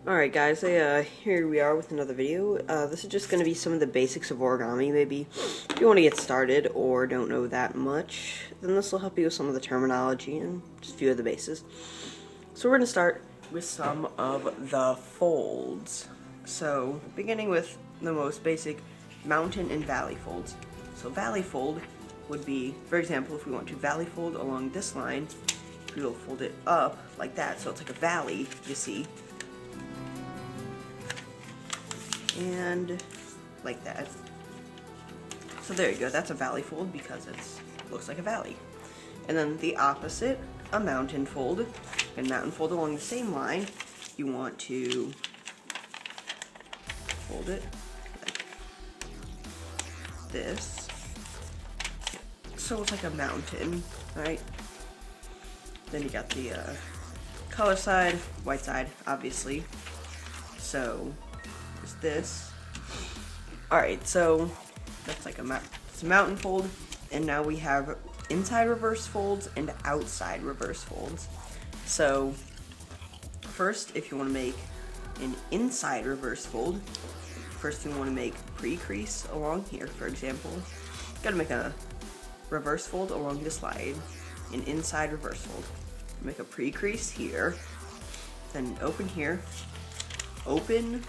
Alright guys, here we are with another video. This is just going to be some of the basics of origami. Maybe if you want to get started or don't know that much, then this will help you with some of the terminology and just a few of the bases. So we're going to start with some of the folds. So beginning with the most basic, mountain and valley folds. So valley fold would be, for example, if we want to valley fold along this line, we will fold it up like that, so it's like a valley, you see. And like that. So there you go, that's a valley fold because it looks like a valley. And then the opposite, a mountain fold. And mountain fold along the same line, you want to fold it like this. So it's like a mountain, right? Then you got the color side, white side, obviously. So is this. Alright, so that's like it's a mountain fold, and now we have inside reverse folds and outside reverse folds. So first, if you want to make an inside reverse fold, first you want to make pre-crease along here, for example. You gotta make a reverse fold along this line, an inside reverse fold. Make a pre-crease here, then open here, open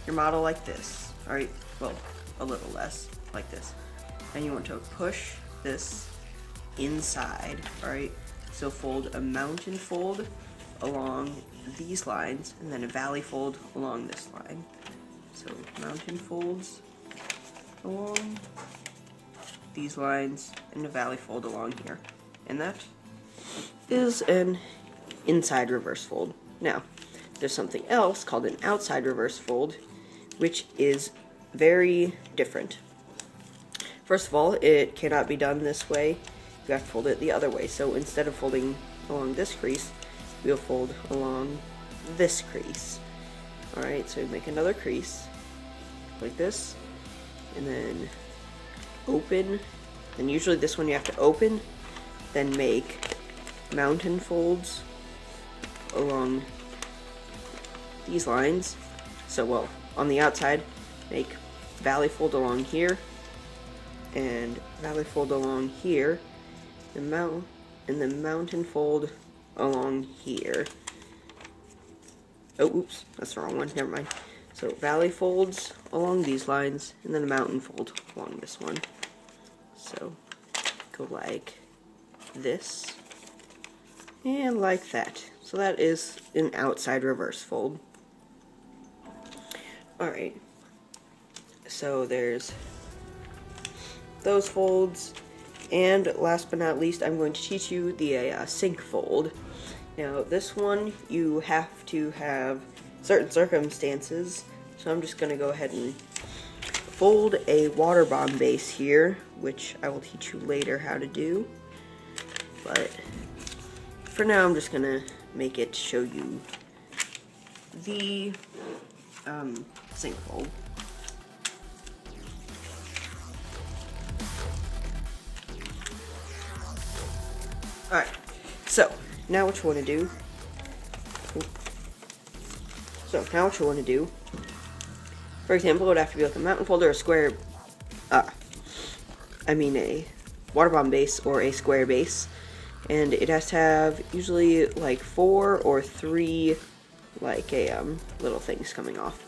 your model like this, alright, well, a little less, like this. And you want to push this inside, alright, so fold a mountain fold along these lines, and then a valley fold along this line. So mountain folds along these lines, and a valley fold along here. And that is an inside reverse fold. Now, there's something else called an outside reverse fold, which is very different. First of all, it cannot be done this way. You have to fold it the other way. So instead of folding along this crease, we'll fold along this crease. Alright, so make another crease like this, and then open. And usually this one you have to open, then make mountain folds along these lines. So, well, on the outside, make valley fold along here, and valley fold along here, and the mountain fold along here. Oh, oops, that's the wrong one, never mind. So valley folds along these lines, and then a mountain fold along this one. So go like this, and like that. So that is an outside reverse fold. Alright, so there's those folds, and last but not least, I'm going to teach you the sink fold. Now this one, you have to have certain circumstances, so I'm just going to go ahead and fold a Waterbomb Base here, which I will teach you later how to do, but for now I'm just going to make it show you the sink fold. Alright, so now what you want to do, for example, it would have to be like a mountain fold or a square, a Waterbomb Base or a square base, and it has to have usually like 4 or 3 like little things coming off.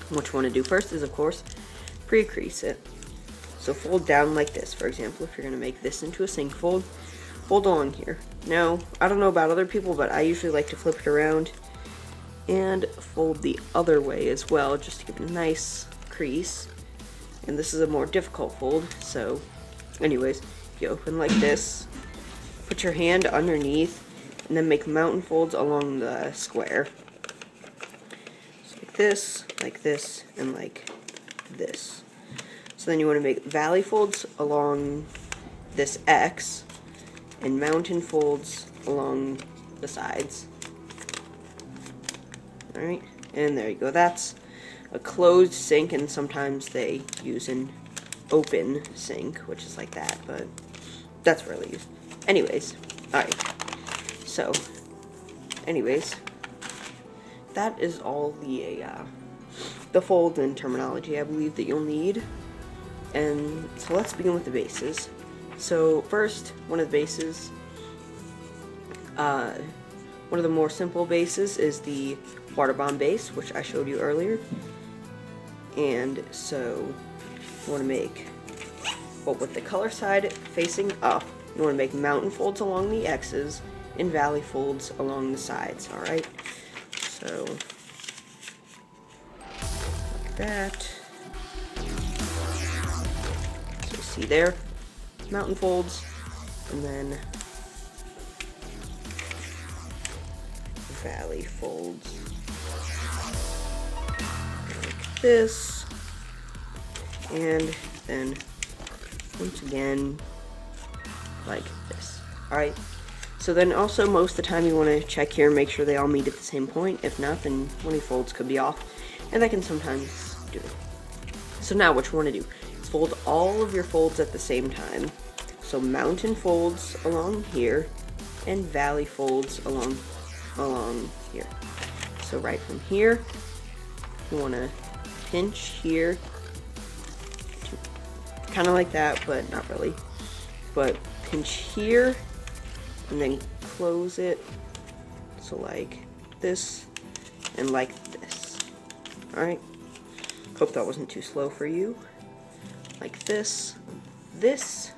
What you want to do first is, of course, pre-crease it. So fold down like this. For example, if you're going to make this into a sink fold, fold along here. Now, I don't know about other people, but I usually like to flip it around and fold the other way as well, just to give it a nice crease. And this is a more difficult fold, so anyways, you open like this, put your hand underneath, and then make mountain folds along the square. So like this, and like this. So then you want to make valley folds along this X, and mountain folds along the sides. Alright, and there you go. That's a closed sink, and sometimes they use an open sink, which is like that, but that's rarely used. Anyways, alright. So, anyways, that is all the folds and terminology I believe that you'll need. And so let's begin with the bases. So first, one of the bases, one of the more simple bases is the Waterbomb Base, which I showed you earlier. And so you want to make, well, with the color side facing up, you want to make mountain folds along the X's and valley folds along the sides, alright? So, like that. So you see there, mountain folds, and then valley folds. Like this. And then, once again, like this. Alright? So then also most of the time you want to check here and make sure they all meet at the same point. If not, then one of your folds could be off. And that can sometimes do it. So now what you want to do is fold all of your folds at the same time. So mountain folds along here and valley folds along here. So right from here, you want to pinch here. Kind of like that, but not really. But pinch here. And then close it, so like this, and like this. Alright, hope that wasn't too slow for you. Like this. This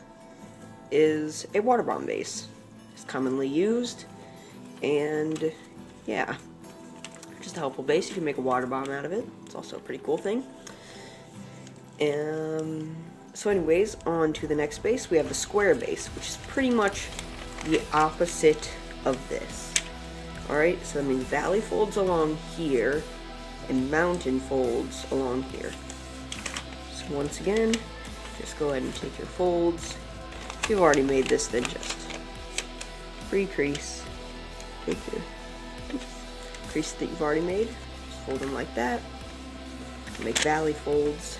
is a Waterbomb base. It's commonly used, and yeah, just a helpful base. You can make a water bomb out of it. It's also a pretty cool thing. So anyways, on to the next base. We have the square base, which is pretty much the opposite of this. Alright, so that means valley folds along here and mountain folds along here. So once again, just go ahead and take your folds. If you've already made this, then just pre-crease. Take your crease that you've already made, just fold them like that. Make valley folds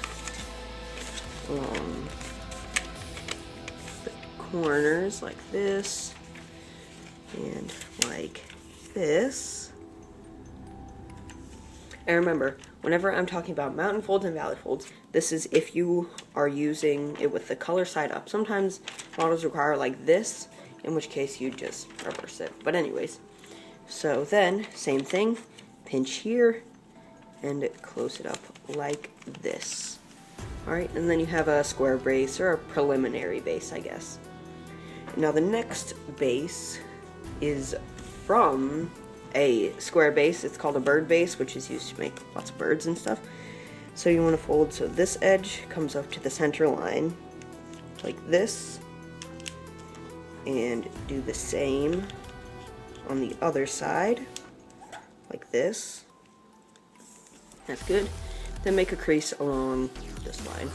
along the corners like this. And like this. And remember, whenever I'm talking about mountain folds and valley folds, this is if you are using it with the color side up. Sometimes models require like this, in which case you just reverse it. But anyways, so then, same thing, pinch here, and close it up like this. Alright, and then you have a square base, or a preliminary base, I guess. Now the next base is from a square base. It's called a bird base, which is used to make lots of birds and stuff. So you want to fold so this edge comes up to the center line like this, and do the same on the other side like this. That's good. Then make a crease along this line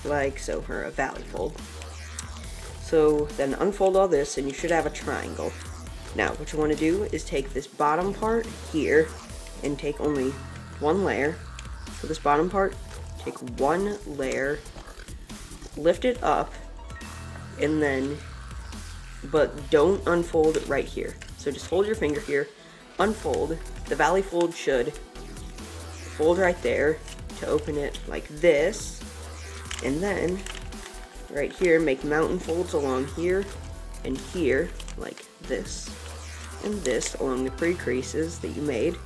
like so for a valley fold. So then unfold all this and you should have a triangle. Now what you want to do is take this bottom part here and take only one layer. So this bottom part, take one layer, lift it up, and then, but don't unfold it right here. So just hold your finger here, unfold. The valley fold should fold right there to open it like this, and then right here, make mountain folds along here and here, like this, and this along the pre-creases that you made.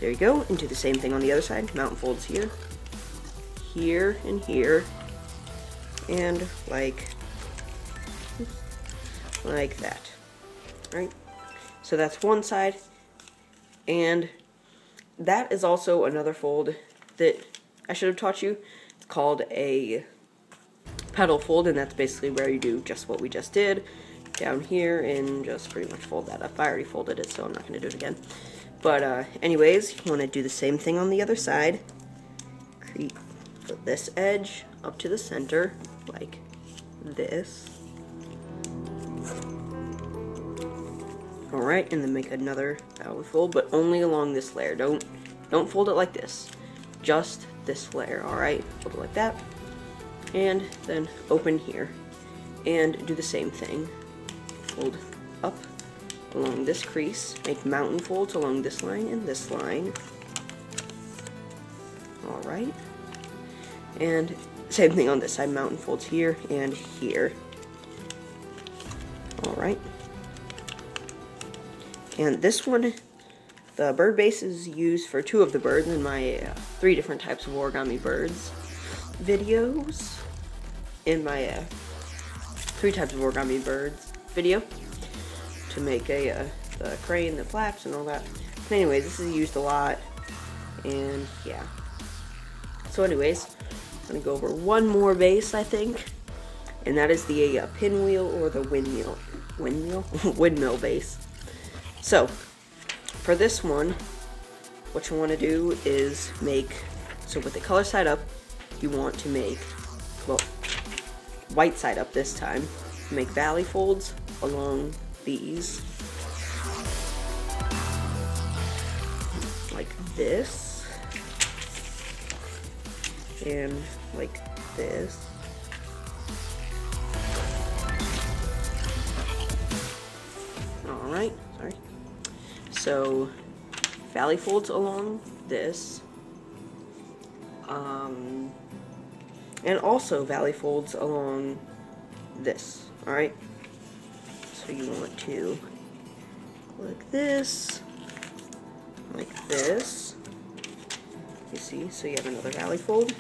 There you go, and do the same thing on the other side. Mountain folds here, here, and here, and like that. Right? So that's one side, and that is also another fold that I should have taught you. It's called a petal fold, and that's basically where you do just what we just did down here and just pretty much fold that up. I already folded it, so I'm not going to do it again. But anyways, you want to do the same thing on the other side. Put this edge up to the center like this. Alright, and then make another valley fold, but only along this layer. Don't fold it like this. Just this layer, alright? Fold it like that. And then open here. And do the same thing. Fold up along this crease, make mountain folds along this line and this line. Alright. And same thing on this side, mountain folds here and here. Alright. And this one, the bird base is used for 2 of the birds in my 3 different types of origami birds videos. In my 3 types of origami birds video. To make the crane, the flaps, and all that. But anyways, this is used a lot. And yeah. So anyways, I'm going to go over one more base, I think. And that is the pinwheel or the windmill. Windmill base. So, for this one, what you want to do is make, so with the color side up, you want to make, well, white side up this time. Make valley folds along these. Like this. And like this. Alright, sorry. So, valley folds along this. And also valley folds along this. Alright? So you want to like this. Like this. You see? So you have another valley fold.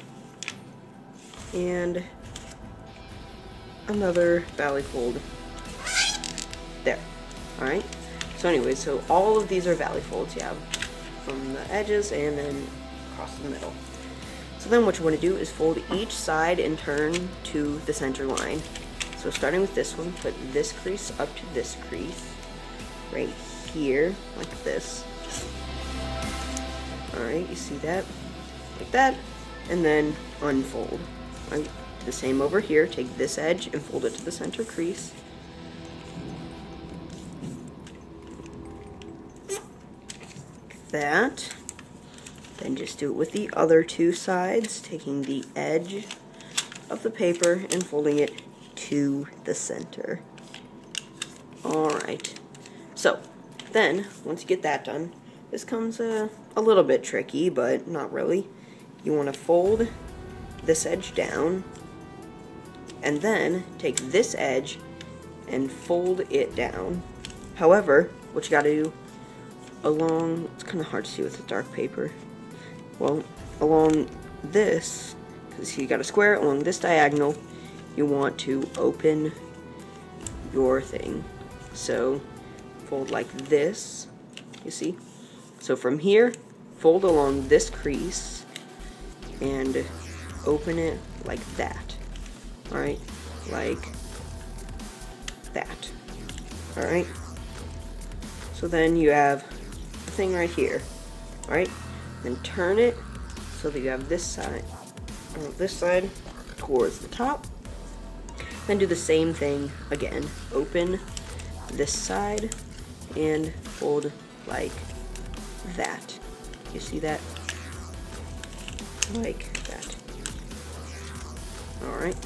And another valley fold there. Alright? So anyway, so all of these are valley folds you have from the edges and then across the middle. So then what you want to do is fold each side and turn to the center line. So starting with this one, put this crease up to this crease right here, like this. Alright, you see that? Like that. And then unfold. Right? Do the same over here. Take this edge and fold it to the center crease. Like that. Then just do it with the other 2 sides, taking the edge of the paper and folding it to the center. Alright, so then once you get that done, this comes a little bit tricky, but not really. You want to fold this edge down and then take this edge and fold it down. However, what you got to do along, it's kind of hard to see with the dark paper. Well, along this, because you got a square, along this diagonal, you want to open your thing. So, fold like this, you see? So from here, fold along this crease, and open it like that. Alright? Like that. Alright? So then you have a thing right here. Alright? Then turn it so that you have this side towards the top. Then do the same thing again. Open this side and fold like that. You see that? Like that. Alright.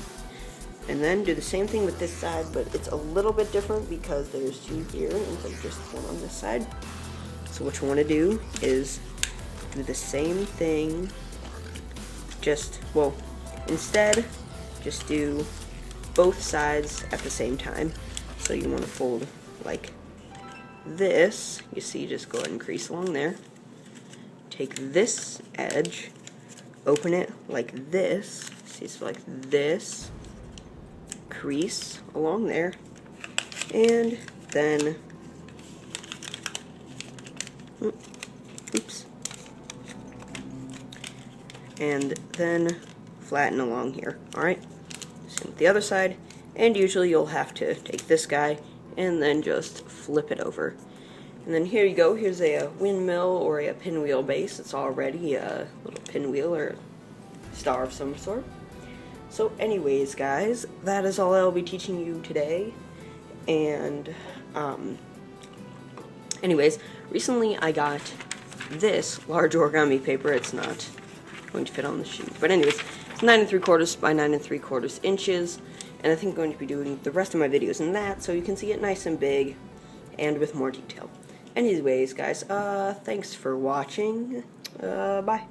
And then do the same thing with this side, but it's a little bit different because there's 2 here instead of just 1 on this side. So what you want to do is do the same thing, just, well, instead, just do both sides at the same time. So you want to fold like this, you see, just go ahead and crease along there. Take this edge, open it like this, see, so like this, crease along there, and then, oops, and then flatten along here. Alright, same with the other side, and usually you'll have to take this guy and then just flip it over. And then here you go, here's a windmill or a pinwheel base. It's already a little pinwheel or star of some sort. So anyways, guys, that is all I'll be teaching you today. And anyways, recently I got this large origami paper. It's not going to fit on the sheet, but anyways, it's 9 3/4 by 9 3/4 inches, and I think I'm going to be doing the rest of my videos in that, so you can see it nice and big. and with more detail. Anyways, guys, thanks for watching. Bye.